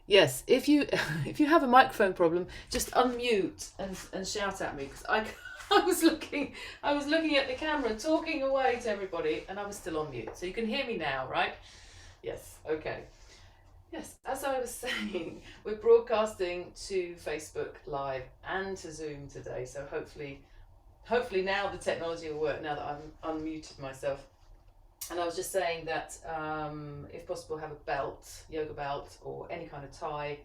Yes, if you if you have a microphone problem, just unmute and shout at me, because I was looking at the camera, talking away to everybody, and I was still on mute. So you can hear me now, right? Yes. Okay. Yes, as I was saying, we're broadcasting to Facebook Live and to Zoom today. So hopefully now the technology will work now that I've unmuted myself. And I was just saying that if possible, have a belt, yoga belt, or any kind of tie,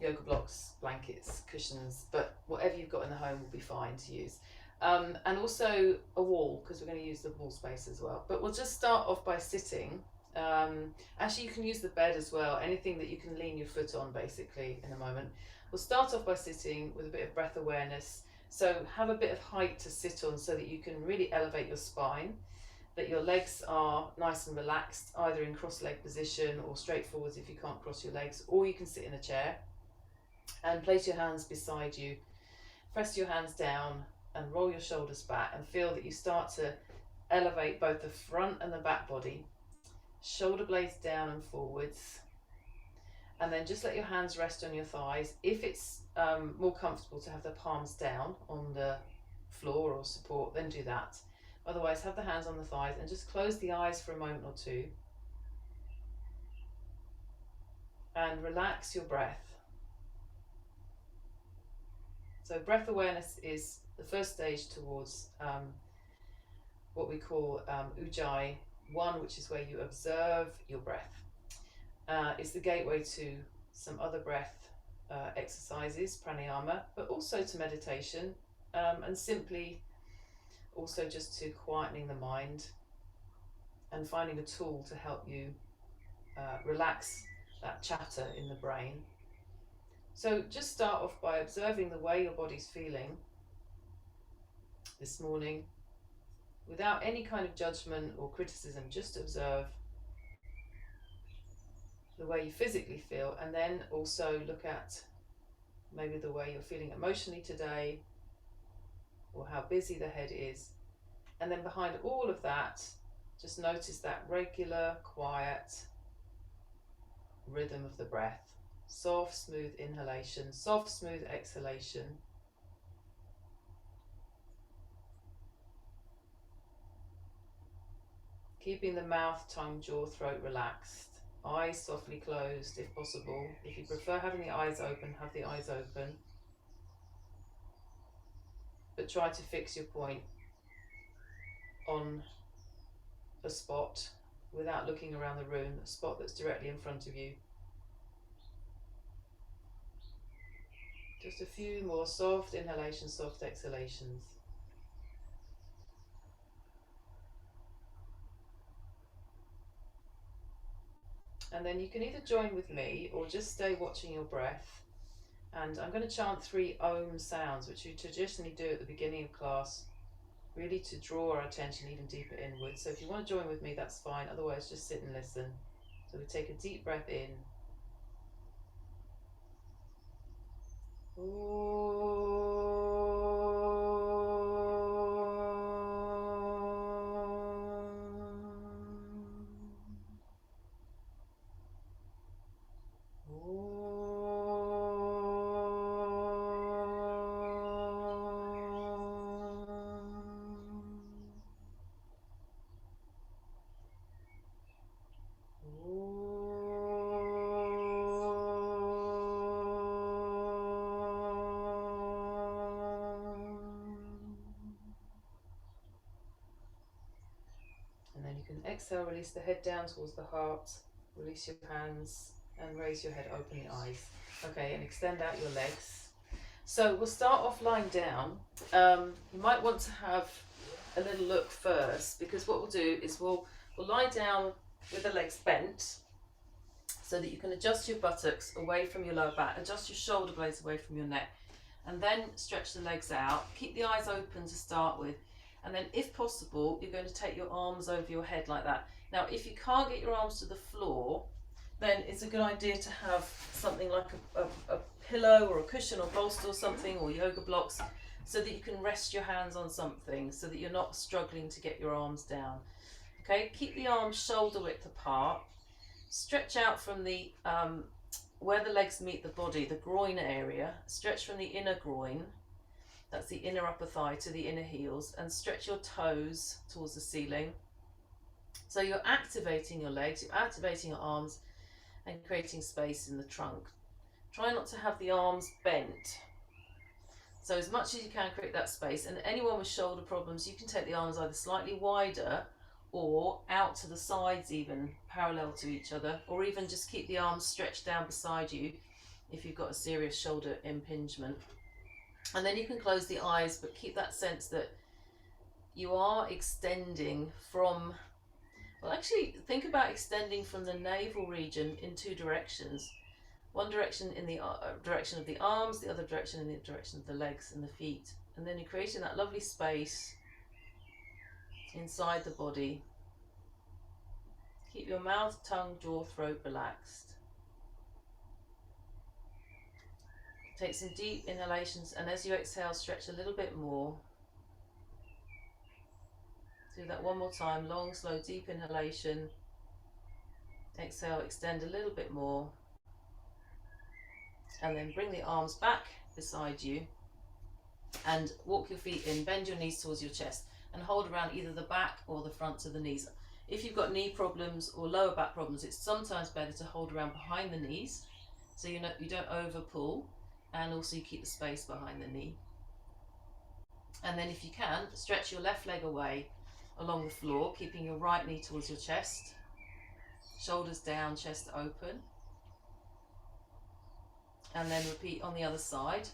yoga blocks, blankets, cushions, but whatever you've got in the home will be fine to use. And also a wall, because we're going to use the wall space as well. But we'll just start off by sitting. Actually, you can use the bed as well, anything that you can lean your foot on, basically, in a moment. We'll start off by sitting with a bit of breath awareness. So have a bit of height to sit on so that you can really elevate your spine, that your legs are nice and relaxed, either in cross-leg position or straight forwards if you can't cross your legs, or you can sit in a chair and place your hands beside you. Press your hands down and roll your shoulders back and feel that you start to elevate both the front and the back body, shoulder blades down and forwards, and then just let your hands rest on your thighs. If it's more comfortable to have the palms down on the floor or support, then do that. Otherwise, have the hands on the thighs and just close the eyes for a moment or two and relax your breath. So breath awareness is the first stage towards what we call Ujjayi 1, which is where you observe your breath. It's the gateway to some other breath exercises, pranayama, but also to meditation, and simply also just to quietening the mind and finding a tool to help you relax that chatter in the brain. So just start off by observing the way your body's feeling this morning, without any kind of judgment or criticism. Just observe the way you physically feel, and then also look at maybe the way you're feeling emotionally today, or how busy the head is. And then behind all of that, just notice that regular, quiet rhythm of the breath. Soft, smooth inhalation, soft, smooth exhalation. Keeping the mouth, tongue, jaw, throat relaxed. Eyes softly closed if possible. If you prefer having the eyes open, have the eyes open. But try to fix your point on a spot without looking around the room, a spot that's directly in front of you. Just a few more soft inhalations, soft exhalations. And then you can either join with me or just stay watching your breath. And I'm going to chant 3 Om sounds, which we traditionally do at the beginning of class, really to draw our attention even deeper inwards. So if you want to join with me, that's fine. Otherwise, just sit and listen. So we take a deep breath in. And then you can exhale, release the head down towards the heart, release your hands and raise your head, open the eyes. Okay, and extend out your legs. So we'll start off lying down. You might want to have a little look first, because what we'll do is we'll lie down with the legs bent so that you can adjust your buttocks away from your lower back, adjust your shoulder blades away from your neck, and then stretch the legs out. Keep the eyes open to start with, and then if possible you're going to take your arms over your head like that. Now if you can't get your arms to the floor, then it's a good idea to have something like a pillow or a cushion or bolster or something, or yoga blocks, so that you can rest your hands on something so that you're not struggling to get your arms down. Okay, keep the arms shoulder width apart. Stretch out from the where the legs meet the body, the groin area, stretch from the inner groin, that's the inner upper thigh, to the inner heels, and stretch your toes towards the ceiling. So you're activating your legs, you're activating your arms, and creating space in the trunk. Try not to have the arms bent. So as much as you can, create that space. And anyone with shoulder problems, you can take the arms either slightly wider or out to the sides, even parallel to each other, or even just keep the arms stretched down beside you if you've got a serious shoulder impingement. And then you can close the eyes, but keep that sense that you are extending from, well, actually think about extending from the navel region in two directions. One direction in the direction of the arms, the other direction in the direction of the legs and the feet. And then you're creating that lovely space inside the body. Keep your mouth, tongue, jaw, throat relaxed. Take some deep inhalations, and as you exhale, stretch a little bit more. Do that one more time. Long, slow, deep inhalation. Exhale, extend a little bit more. And then bring the arms back beside you and walk your feet in, bend your knees towards your chest, and hold around either the back or the front of the knees. If you've got knee problems or lower back problems, it's sometimes better to hold around behind the knees so you don't over pull, and also you keep the space behind the knee. And then if you can, stretch your left leg away along the floor, keeping your right knee towards your chest, shoulders down, chest open. And then repeat on the other side.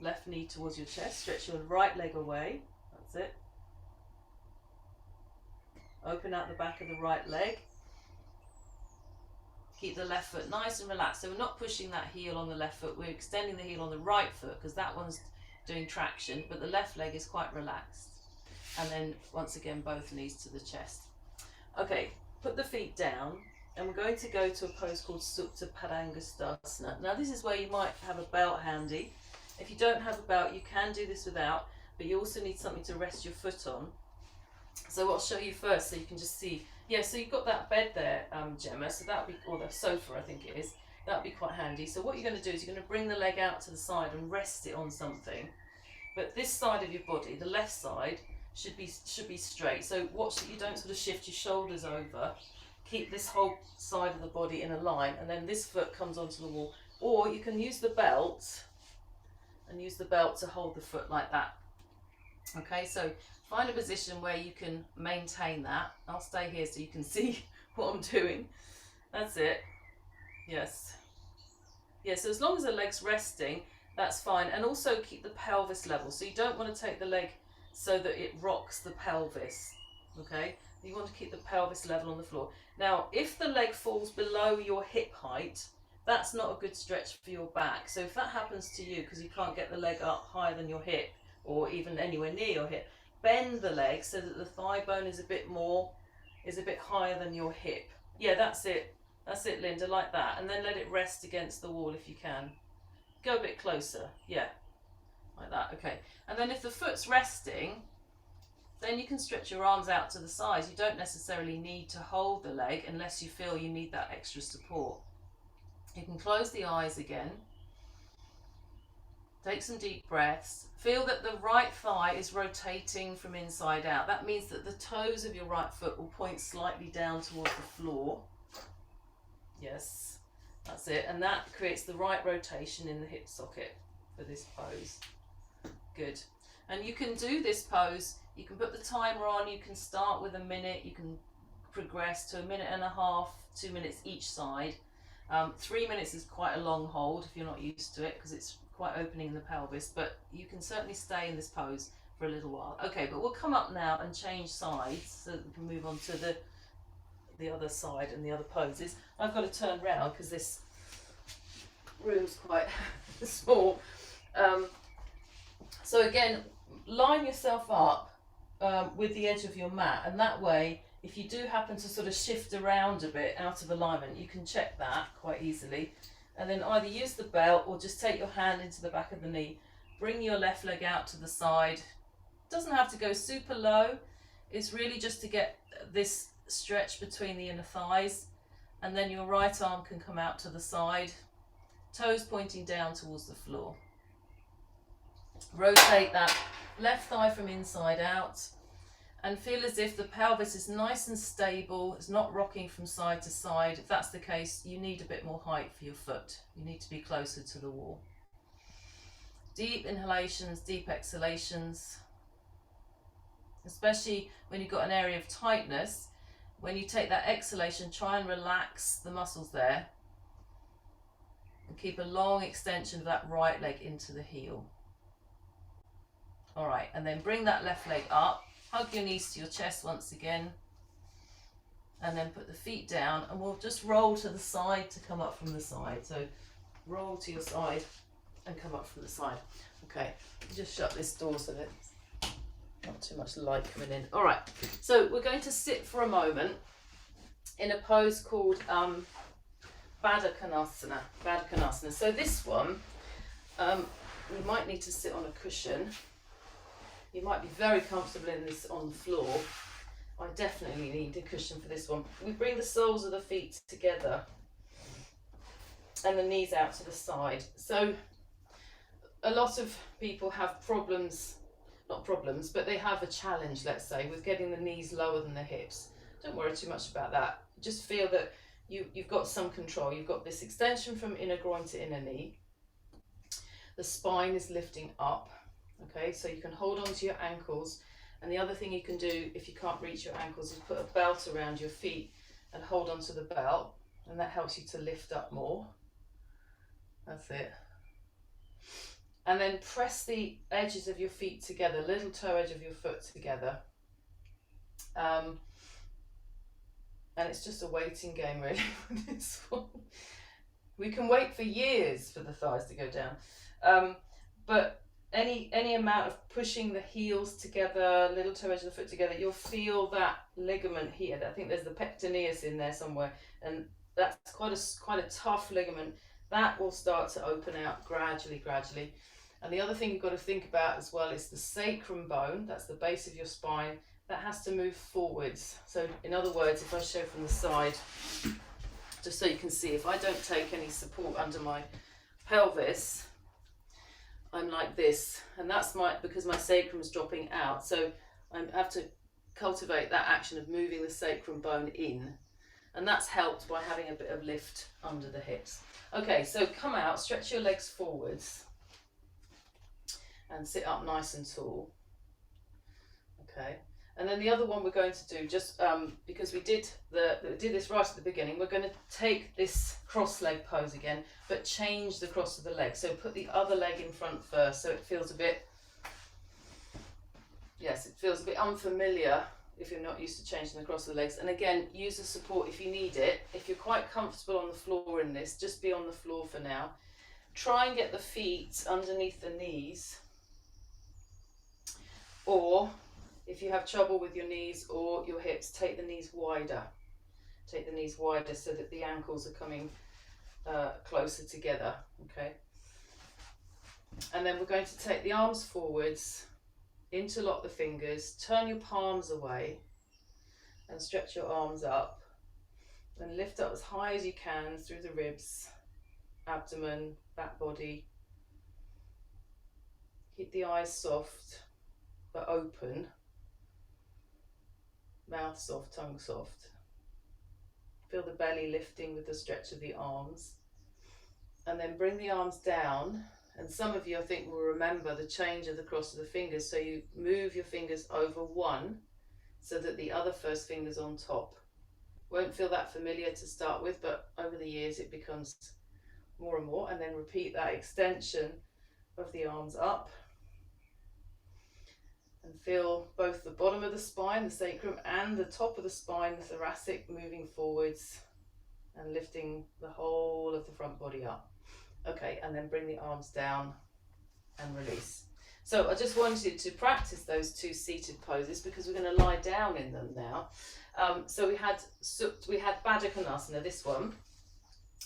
Left knee towards your chest, stretch your right leg away, that's it. Open out the back of the right leg. Keep the left foot nice and relaxed. So we're not pushing that heel on the left foot, we're extending the heel on the right foot because that one's doing traction, but the left leg is quite relaxed. And then once again, both knees to the chest. Okay, put the feet down. And we're going to go to a pose called Supta Padangusthasana. Now this is where you might have a belt handy. If you don't have a belt, you can do this without, but you also need something to rest your foot on. So I'll show you first so you can just see. Yeah, so you've got that bed there, Gemma, so that would be, or the sofa I think it is, that would be quite handy. So what you're going to do is you're going to bring the leg out to the side and rest it on something. But this side of your body, the left side, should be straight. So watch that you don't sort of shift your shoulders over. Keep this whole side of the body in a line, and then this foot comes onto the wall. Or you can use the belt and use the belt to hold the foot like that. Okay, so find a position where you can maintain that. I'll stay here so you can see what I'm doing. That's it. Yes. Yeah, so as long as the leg's resting, that's fine. And also keep the pelvis level. So you don't want to take the leg so that it rocks the pelvis. Okay, you want to keep the pelvis level on the floor. Now, if the leg falls below your hip height, that's not a good stretch for your back. So if that happens to you because you can't get the leg up higher than your hip or even anywhere near your hip, bend the leg so that the thigh bone is a bit higher than your hip. Yeah, that's it. That's it, Linda, like that. And then let it rest against the wall if you can. Go a bit closer. Yeah, like that. Okay. And then if the foot's resting, then you can stretch your arms out to the sides. You don't necessarily need to hold the leg unless you feel you need that extra support. You can close the eyes again. Take some deep breaths. Feel that the right thigh is rotating from inside out. That means that the toes of your right foot will point slightly down towards the floor. Yes, that's it. And that creates the right rotation in the hip socket for this pose. Good. And you can do this pose. You can put the timer on, you can start with a minute, you can progress to 1.5 minutes, 2 minutes each side. 3 minutes is quite a long hold if you're not used to it because it's quite opening in the pelvis, but you can certainly stay in this pose for a little while. Okay, but we'll come up now and change sides so that we can move on to the other side and the other poses. I've got to turn round because this room's quite small. So again, line yourself up with the edge of your mat, and that way if you do happen to sort of shift around a bit out of alignment, you can check that quite easily, and then either use the belt or just take your hand into the back of the knee, bring your left leg out to the side. Doesn't have to go super low, it's really just to get this stretch between the inner thighs, and then your right arm can come out to the side toes pointing down towards the floor. Rotate that left thigh from inside out and feel as if the pelvis is nice and stable, it's not rocking from side to side. If that's the case, you need a bit more height for your foot. You need to be closer to the wall. Deep inhalations, deep exhalations, especially when you've got an area of tightness. When you take that exhalation, try and relax the muscles there and keep a long extension of that right leg into the heel. All right, and then bring that left leg up, hug your knees to your chest once again, and then put the feet down, and we'll just roll to the side to come up from the side. So roll to your side and come up from the side. Okay, just shut this door so that not too much light coming in. All right, so we're going to sit for a moment in a pose called Baddha Konasana. Baddha Konasana. So this one, you might need to sit on a cushion. You might be very comfortable in this on the floor. I definitely need a cushion for this one. We bring the soles of the feet together and the knees out to the side. So a lot of people have problems, not problems, but they have a challenge, let's say, with getting the knees lower than the hips. Don't worry too much about that. Just feel that you've got some control. You've got this extension from inner groin to inner knee. The spine is lifting up. Okay, so you can hold on to your ankles, and the other thing you can do if you can't reach your ankles is put a belt around your feet and hold on to the belt, and that helps you to lift up more. That's it. And then press the edges of your feet together, little toe edge of your foot together. And it's just a waiting game really for this one. We can wait for years for the thighs to go down. But any amount of pushing the heels together, little toe edge of the foot together, you'll feel that ligament here. I think there's the pectineus in there somewhere, and that's quite a tough ligament. That will start to open out gradually. And the other thing you've got to think about as well is the sacrum bone. That's the base of your spine. That has to move forwards. So in other words, if I show from the side, just so you can see, if I don't take any support under my pelvis, I'm like this, and that's because my sacrum is dropping out. So I have to cultivate that action of moving the sacrum bone in, and that's helped by having a bit of lift under the hips. Okay, so come out, stretch your legs forwards, and sit up nice and tall. Okay, and then the other one we're going to do, just because we did this right at the beginning, we're going to take this cross leg pose again, but change the cross of the leg. So put the other leg in front first, so it feels a bit, yes, it feels a bit unfamiliar if you're not used to changing the cross of the legs. And again, use the support if you need it. If you're quite comfortable on the floor in this, just be on the floor for now. Try and get the feet underneath the knees, or if you have trouble with your knees or your hips, take the knees wider. Take the knees wider so that the ankles are coming closer together, okay? And then we're going to take the arms forwards, interlock the fingers, turn your palms away and stretch your arms up, and lift up as high as you can through the ribs, abdomen, back body. Keep the eyes soft but open. Mouth soft, tongue soft. Feel the belly lifting with the stretch of the arms. And then bring the arms down. And some of you, I think, will remember the change of the cross of the fingers. So you move your fingers over one so that the other first finger's on top. Won't feel that familiar to start with, but over the years it becomes more and more. And then repeat that extension of the arms up. And feel both the bottom of the spine, the sacrum, and the top of the spine, the thoracic, moving forwards and lifting the whole of the front body up. Okay, and then bring the arms down and release. So I just wanted to practice those two seated poses because we're going to lie down in them now. So we had Baddha Konasana, this one.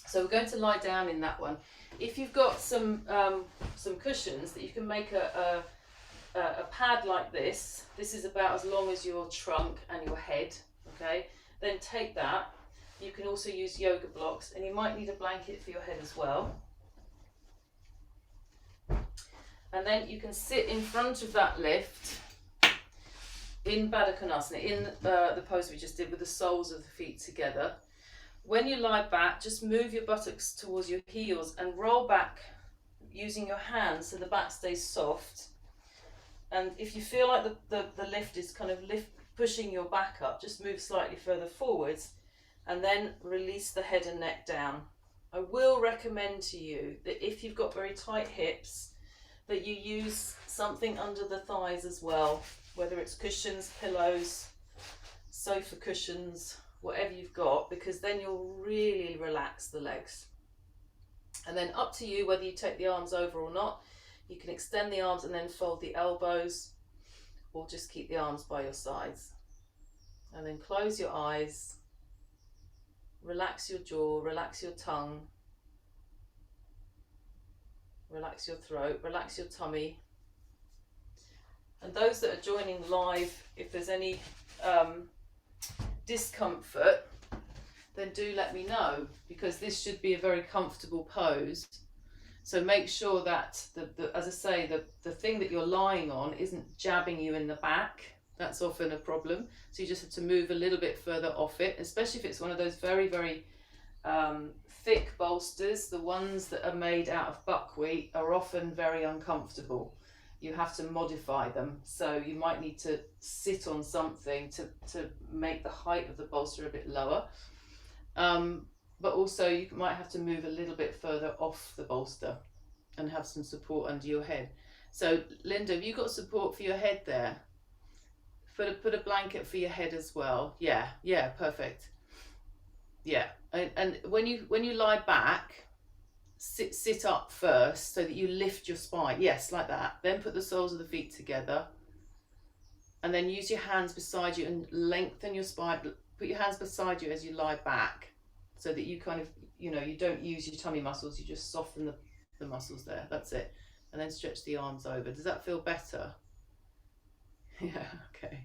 So we're going to lie down in that one. If you've got some cushions that you can make a pad like this is about as long as your trunk and your head, okay? Then take that. You can also use yoga blocks, and you might need a blanket for your head as well. And then you can sit in front of that lift in Baddha Konasana, in the pose we just did with the soles of the feet together. When you lie back, just move your buttocks towards your heels and roll back using your hands so the back stays soft. And if you feel like the lift is kind of pushing your back up, just move slightly further forwards and then release the head and neck down. I will recommend to you that if you've got very tight hips, that you use something under the thighs as well, whether it's cushions, pillows, sofa cushions, whatever you've got, because then you'll really relax the legs. And then up to you whether you take the arms over or not. You can extend the arms and then fold the elbows, or just keep the arms by your sides. And then close your eyes, relax your jaw, relax your tongue, relax your throat, relax your tummy. And those that are joining live, if there's any discomfort, then do let me know, because this should be a very comfortable pose. So make sure that, as I say, the thing that you're lying on isn't jabbing you in the back. That's often a problem. So you just have to move a little bit further off it, especially if it's one of those very, very thick bolsters. The ones that are made out of buckwheat are often very uncomfortable. You have to modify them. So you might need to sit on something to make the height of the bolster a bit lower. But also you might have to move a little bit further off the bolster and have some support under your head. So Linda, have you got support for your head there? Put a blanket for your head as well. Yeah, perfect. Yeah, and when you lie back, sit up first so that you lift your spine. Yes, like that. Then put the soles of the feet together, and then use your hands beside you and lengthen your spine. Put your hands beside you as you lie back, so that you kind of, you don't use your tummy muscles, you just soften the muscles there. That's it. And then stretch the arms over. Does that feel better? Yeah, okay.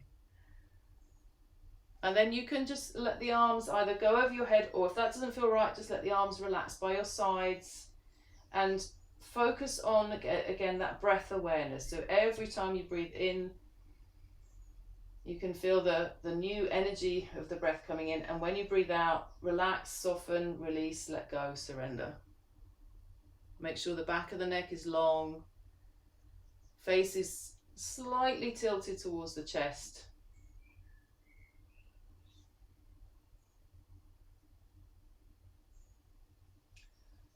And then you can just let the arms either go over your head, or if that doesn't feel right, just let the arms relax by your sides and focus on, again, that breath awareness. So every time you breathe in, you can feel the new energy of the breath coming in. And when you breathe out, relax, soften, release, let go, surrender. Make sure the back of the neck is long. Face is slightly tilted towards the chest.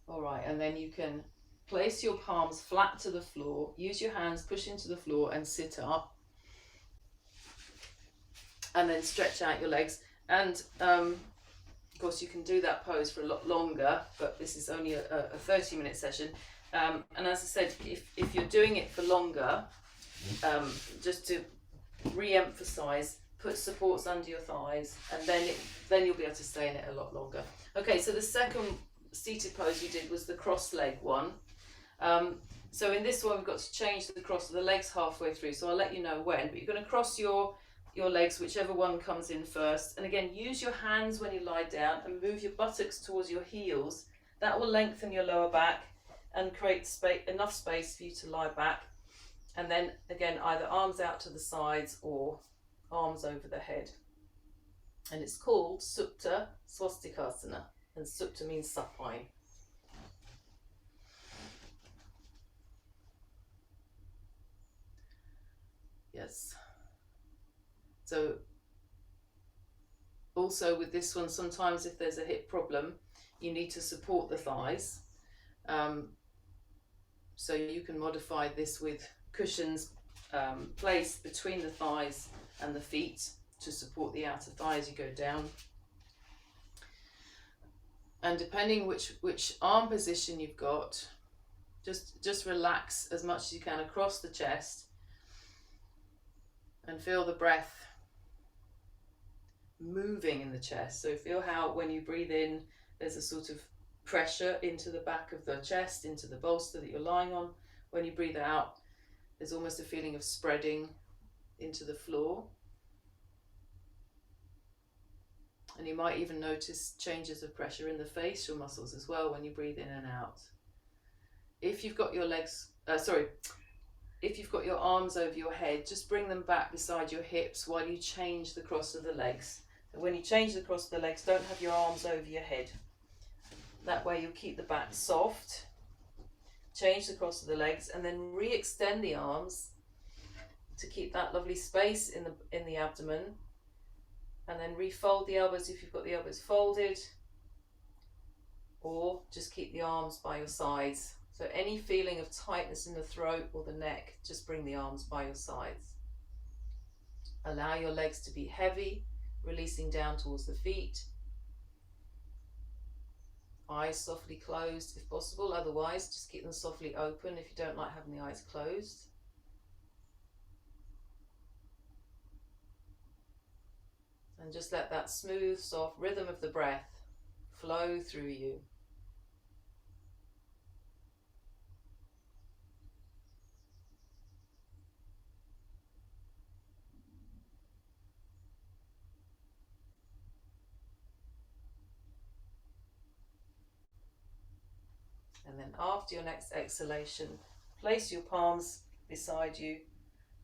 All right, and then you can place your palms flat to the floor. Use your hands, push into the floor and sit up. And then stretch out your legs. And of course you can do that pose for a lot longer, but this is only a 30-minute session. And as I said, if you're doing it for longer, just to re-emphasize, put supports under your thighs, and then you'll be able to stay in it a lot longer. Okay, so the second seated pose you did was the cross leg one. So in this one we've got to change the cross of the legs halfway through, so I'll let you know when, but you're going to cross your legs, whichever one comes in first. And again, use your hands when you lie down and move your buttocks towards your heels. That will lengthen your lower back and create enough space for you to lie back. And then again, either arms out to the sides or arms over the head. And it's called Supta Swastikasana, and Supta means supine. Yes. So also with this one, sometimes if there's a hip problem, you need to support the thighs. So you can modify this with cushions placed between the thighs and the feet to support the outer thigh as you go down. And depending which arm position you've got, just relax as much as you can across the chest and feel the breath moving in the chest. So feel how when you breathe in, there's a sort of pressure into the back of the chest, into the bolster that you're lying on. When you breathe out, there's almost a feeling of spreading into the floor. And you might even notice changes of pressure in the facial muscles as well when you breathe in and out. If you've got your legs, if you've got your arms over your head, just bring them back beside your hips while you change the cross of the legs. So when you change the cross of the legs, don't have your arms over your head. That way you'll keep the back soft. Change the cross of the legs and then re-extend the arms to keep that lovely space in the abdomen. And then refold the elbows if you've got the elbows folded, or just keep the arms by your sides. So any feeling of tightness in the throat or the neck, just bring the arms by your sides. Allow your legs to be heavy, releasing down towards the feet. Eyes softly closed if possible, otherwise just keep them softly open if you don't like having the eyes closed. And just let that smooth, soft rhythm of the breath flow through you. And then after your next exhalation, place your palms beside you,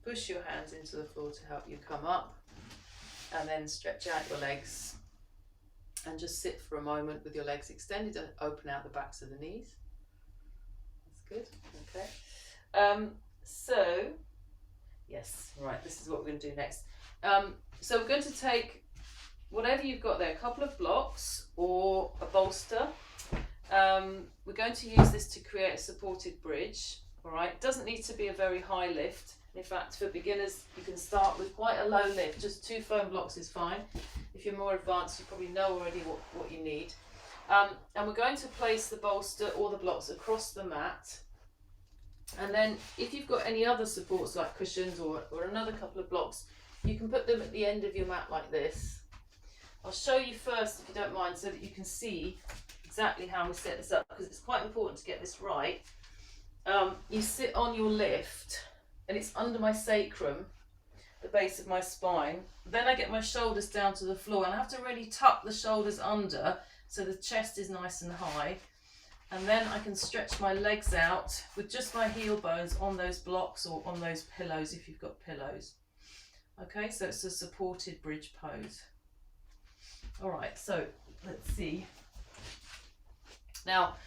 push your hands into the floor to help you come up, and then stretch out your legs and just sit for a moment with your legs extended and open out the backs of the knees. That's good. Okay. So, yes, right, this is what we're going to do next. So we're going to take whatever you've got there, a couple of blocks or a bolster. We're going to use this to create a supported bridge. All right, it doesn't need to be a very high lift. In fact, for beginners, you can start with quite a low lift. Just 2 foam blocks is fine. If you're more advanced, you probably know already what you need. And we're going to place the bolster or the blocks across the mat. And then if you've got any other supports like cushions or another couple of blocks, you can put them at the end of your mat like this. I'll show you first, if you don't mind, so that you can see exactly how we set this up, because it's quite important to get this right. You sit on your lift and it's under my sacrum, the base of my spine. Then I get my shoulders down to the floor and I have to really tuck the shoulders under so the chest is nice and high. And then I can stretch my legs out with just my heel bones on those blocks or on those pillows if you've got pillows. Okay, so it's a supported bridge pose. All right, so let's see. Now,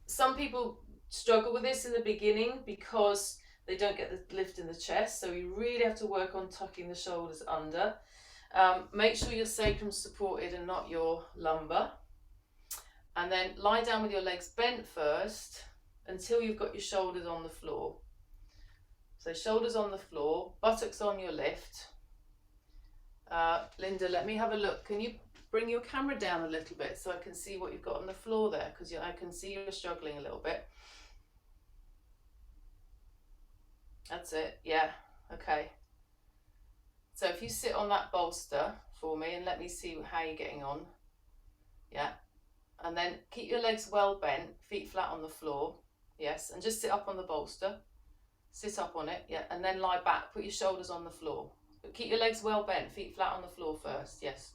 some people struggle with this in the beginning because they don't get the lift in the chest, so you really have to work on tucking the shoulders under. Make sure your sacrum's supported and not your lumbar. And then lie down with your legs bent first until you've got your shoulders on the floor. So shoulders on the floor, buttocks on your lift. Linda, let me have a look. Can you bring your camera down a little bit so I can see what you've got on the floor there? Because I can see you're struggling a little bit. That's it, yeah, okay. So if you sit on that bolster for me and let me see how you're getting on. Yeah, and then keep your legs well bent, feet flat on the floor. Yes, and just sit up on the bolster. Sit up on it, yeah, and then lie back, put your shoulders on the floor. But keep your legs well bent, feet flat on the floor first, yes.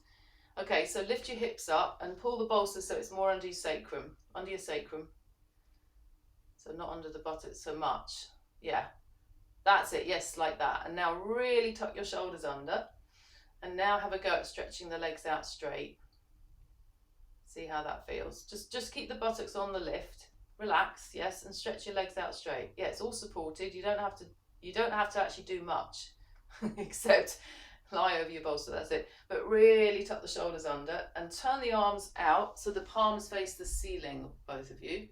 Okay, so lift your hips up and pull the bolster so it's more under your sacrum, So not under the buttocks so much, yeah. That's it, yes, like that. And now really tuck your shoulders under. And now have a go at stretching the legs out straight. See how that feels. Just keep the buttocks on the lift. Relax, yes, and stretch your legs out straight. Yeah, it's all supported. You don't have to actually do much except lie over your bolster, that's it. But really tuck the shoulders under and turn the arms out so the palms face the ceiling, both of you,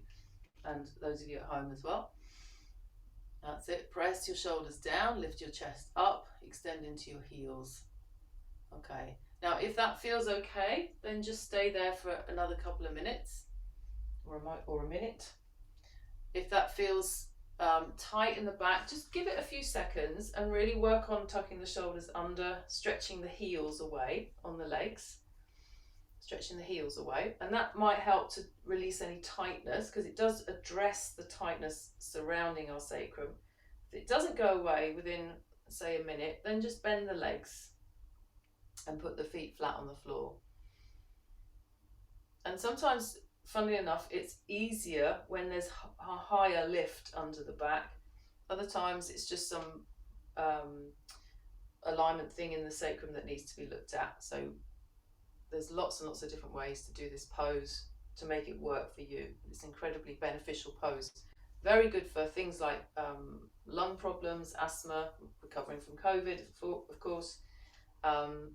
and those of you at home as well. That's it. Press your shoulders down, lift your chest up, extend into your heels. Okay. Now, if that feels okay, then just stay there for another couple of minutes or a minute. If that feels tight in the back, just give it a few seconds and really work on tucking the shoulders under, stretching the heels away on the legs. Stretching the heels away, and that might help to release any tightness because it does address the tightness surrounding our sacrum. If it doesn't go away within, say, a minute, then just bend the legs and put the feet flat on the floor. And sometimes, funnily enough, it's easier when there's a higher lift under the back Other times it's just some alignment thing in the sacrum that needs to be looked at. So there's lots and lots of different ways to do this pose to make it work for you. It's an incredibly beneficial pose. Very good for things like lung problems, asthma, recovering from COVID, of course,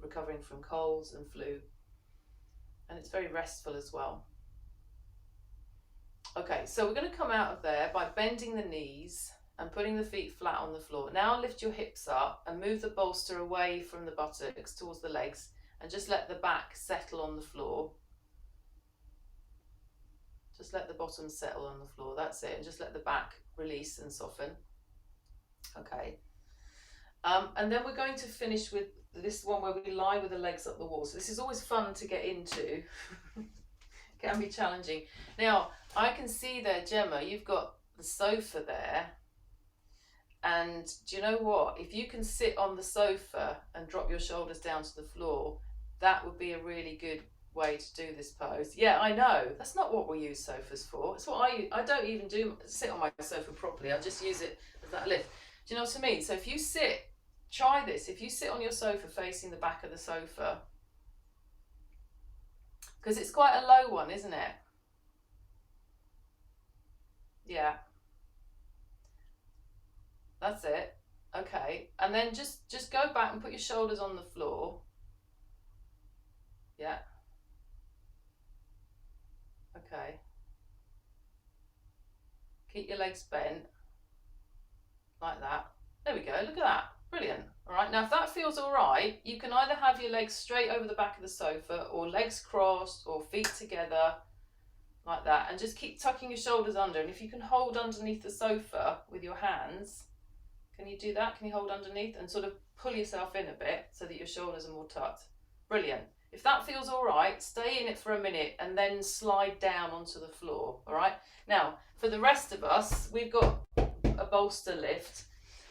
recovering from colds and flu. And it's very restful as well. Okay, so we're going to come out of there by bending the knees and putting the feet flat on the floor. Now lift your hips up and move the bolster away from the buttocks towards the legs, and just let the back settle on the floor. Just let the bottom settle on the floor, that's it, and just let the back release and soften. Okay. And then we're going to finish with this one where we lie with the legs up the wall. So this is always fun to get into. Can be challenging. Now, I can see there, Gemma, you've got the sofa there. And do you know what? If you can sit on the sofa and drop your shoulders down to the floor, that would be a really good way to do this pose. Yeah, I know. That's not what we use sofas for. It's what I don't even sit on my sofa properly. I just use it as that lift. Do you know what I mean? So if you sit, try this. If you sit on your sofa facing the back of the sofa, because it's quite a low one, isn't it? Yeah. That's it. Okay. And then just go back and put your shoulders on the floor. Yeah. Okay. Keep your legs bent. Like that. There we go. Look at that. Brilliant. All right. Now, if that feels all right, you can either have your legs straight over the back of the sofa, or legs crossed, or feet together, like that. And just keep tucking your shoulders under. And if you can hold underneath the sofa with your hands, can you do that? Can you hold underneath and sort of pull yourself in a bit so that your shoulders are more tucked? Brilliant. If that feels all right, stay in it for a minute and then slide down onto the floor. All right. Now, for the rest of us, we've got a bolster lift,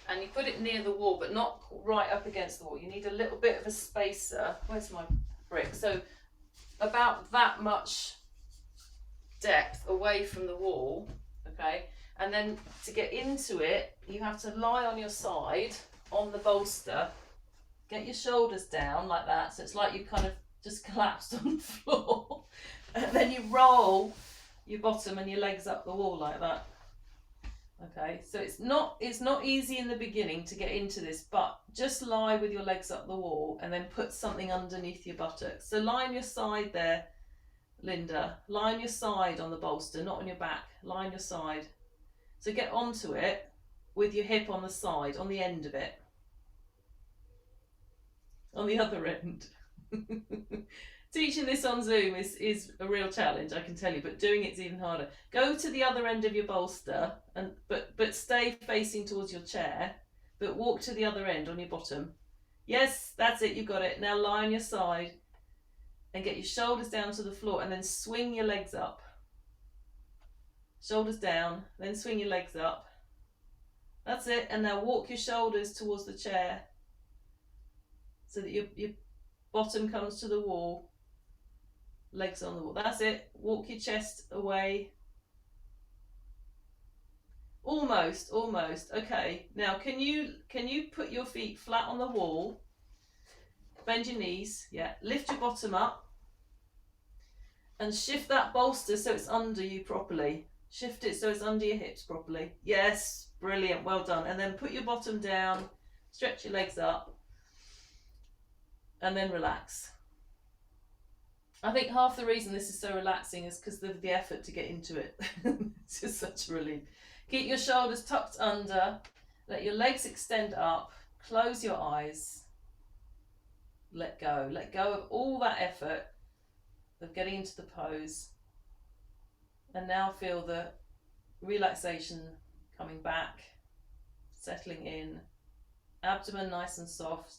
and you put it near the wall, but not right up against the wall. You need a little bit of a spacer. Where's my brick? So about that much depth away from the wall. Okay. And then to get into it, you have to lie on your side on the bolster. Get your shoulders down like that. So it's like you kind of just collapsed on the floor. And then you roll your bottom and your legs up the wall like that. Okay, so it's not easy in the beginning to get into this, but just lie with your legs up the wall and then put something underneath your buttocks. So lie on your side there, Linda. Lie on your side on the bolster, not on your back. Lie on your side. So get onto it with your hip on the side, on the end of it. On the other end. Teaching this on Zoom is a real challenge, I can tell you, but doing it's even harder. Go to the other end of your bolster, and but stay facing towards your chair, but walk to the other end on your bottom. Yes, that's it, you got it. Now lie on your side and get your shoulders down to the floor, and then swing your legs up. Shoulders down, then swing your legs up. That's it, and now walk your shoulders towards the chair so that your bottom comes to the wall. Legs on the wall. That's it. Walk your chest away. Almost. Okay. Now, can you put your feet flat on the wall? Bend your knees. Yeah. Lift your bottom up. And shift that bolster so it's under you properly. Shift it so it's under your hips properly. Yes. Brilliant. Well done. And then put your bottom down. Stretch your legs up. And then relax. I think half the reason this is so relaxing is because of the effort to get into it. It's just such a relief. Keep your shoulders tucked under. Let your legs extend up. Close your eyes. Let go. Let go of all that effort of getting into the pose. And now feel the relaxation coming back, settling in. Abdomen nice and soft.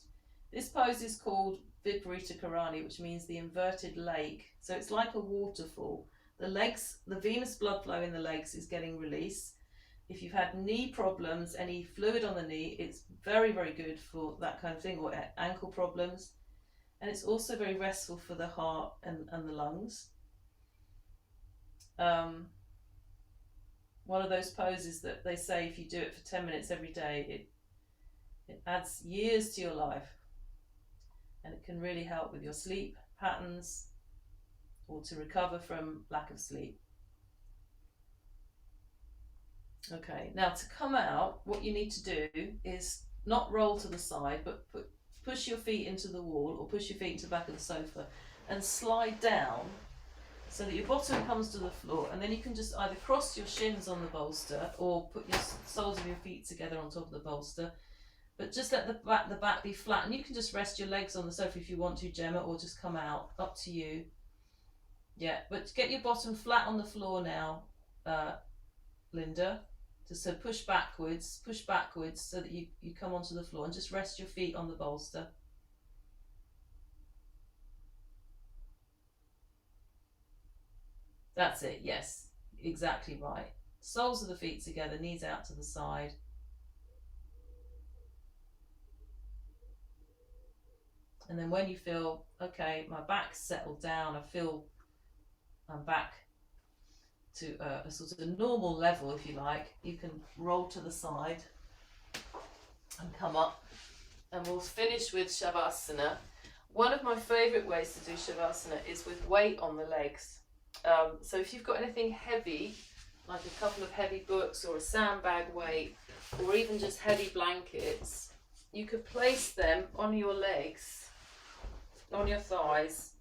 This pose is called Viparita Karani, which means the inverted lake. So it's like a waterfall. The legs, the venous blood flow in the legs is getting release. If you've had knee problems, any fluid on the knee, it's very, very good for that kind of thing, or ankle problems. And it's also very restful for the heart and the lungs. One of those poses that they say if you do it for 10 minutes every day, it adds years to your life, and it can really help with your sleep patterns or to recover from lack of sleep. Okay, now to come out, what you need to do is not roll to the side, but push your feet into the wall or push your feet into the back of the sofa and slide down so that your bottom comes to the floor, and then you can just either cross your shins on the bolster or put your soles of your feet together on top of the bolster, but just let the back be flat, and you can just rest your legs on the sofa if you want to, Gemma, or just come out, up to you. Yeah, but get your bottom flat on the floor now, Linda. So push backwards so that you come onto the floor, and just rest your feet on the bolster. That's it, yes, exactly right. Soles of the feet together, knees out to the side. And then when you feel, okay, my back's settled down, I feel I'm back to a sort of normal level, if you like, you can roll to the side and come up, and we'll finish with Shavasana. One of my favourite ways to do Shavasana is with weight on the legs. So if you've got anything heavy, like a couple of heavy books or a sandbag weight, or even just heavy blankets, you could place them on your legs, on your thighs.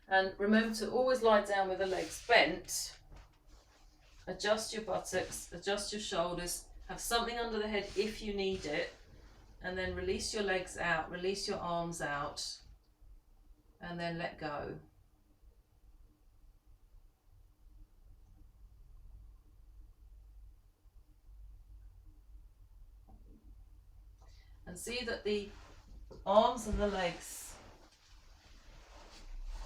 And remember to always lie down with the legs bent. Adjust your buttocks, adjust your shoulders, have something under the head if you need it, and then release your legs out, release your arms out, and then let go. And see that the arms and the legs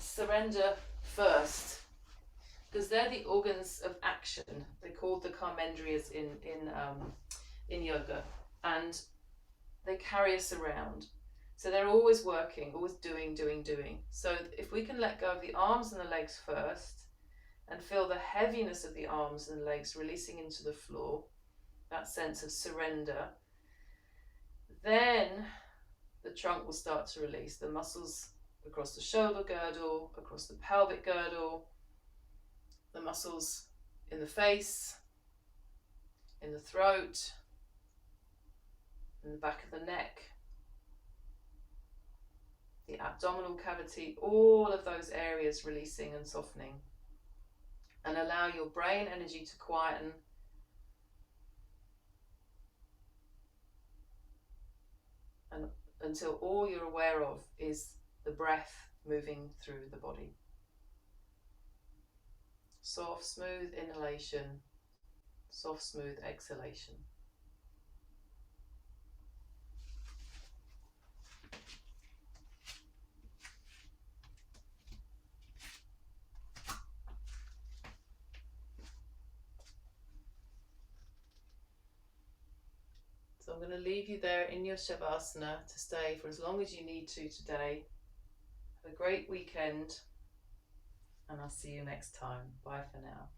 surrender first, because they're the organs of action. They're called the karmendriyas in yoga, and they carry us around. So they're always working, always doing. So if we can let go of the arms and the legs first, and feel the heaviness of the arms and legs releasing into the floor, that sense of surrender, then the trunk will start to release. The muscles across the shoulder girdle, across the pelvic girdle, the muscles in the face, in the throat, in the back of the neck, the abdominal cavity, all of those areas releasing and softening. And allow your brain energy to quieten. And until all you're aware of is the breath moving through the body. Soft, smooth inhalation, soft, smooth exhalation. So I'm going to leave you there in your Shavasana to stay for as long as you need to today. Have a great weekend, and I'll see you next time. Bye for now.